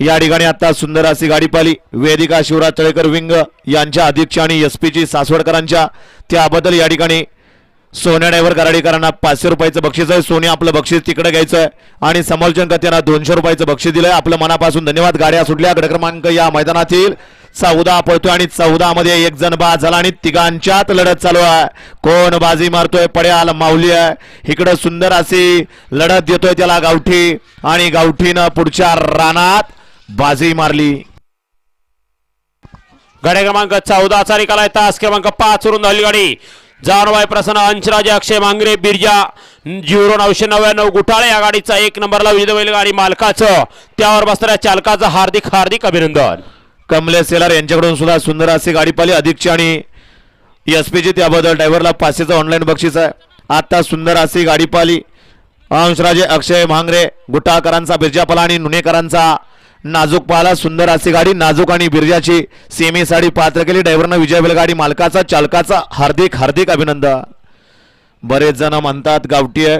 या ठिकाणी आता सुंदर अशी गाडी पाहिली वेदिका शिवराज तळेकर विंग यांच्या अध्यक्ष आणि एसपीची सासवडकरांच्या त्याबद्दल या ठिकाणी सोन्या ड्रायव्हर कराडीकरांना 500 रुपयाचं बक्षीस आहे. सोन्या आपलं बक्षीस तिकडे घ्यायचं आहे आणि समोलचंद कत्यांना 200 रुपयाचं बक्षीस दिलंय. आपलं मनापासून धन्यवाद. गाड्या सुटल्या. गट क्रमांक या मैदानातील 14 पळतोय आणि 14 मध्ये एक जण बाद झाला आणि तिघांच्यात लढत चालू आहे. कोण बाजी मारतोय? पड्याल माऊली आहे. इकडं सुंदर अशी लढत देतोय त्याला गावठी आणि गावठीनं पुढच्या रानात बाजी मारली. गाडी क्रमांक 14 चा निकाल आहे. तास क्रमांक 5 वरून धावली गाडी जानबाई प्रसन्न अंशराजे अक्षय मांगरे बिरजा 0999 गुठाळे या गाडीचा 1 नंबरला विजय बैलगाडी मालकाचं त्यावर बसणाऱ्या चालकाचं हार्दिक हार्दिक अभिनंदन. कमलेश सेलार यांच्याकडून सुद्धा सुंदर अशी गाडी पाहिली अधिकची आणि एसपीची त्याबद्दल ड्रायव्हरला 500चं ऑनलाईन बक्षीस आहे. आता सुंदर अशी गाडी पाहिली अंशराजे अक्षय मांगरे गुटाळकरांचा बिरजा पाला आणि नुणेकरांचा नाजूक पाला. सुंदर अशी गाडी नाजूक आणि बिरजाची सेमी साडी पात्र केली. ड्रायव्हरनं विजय बैलगाडी मालकाचा चालकाचा हार्दिक हार्दिक अभिनंदन. बरेच जण म्हणतात गावठी आहे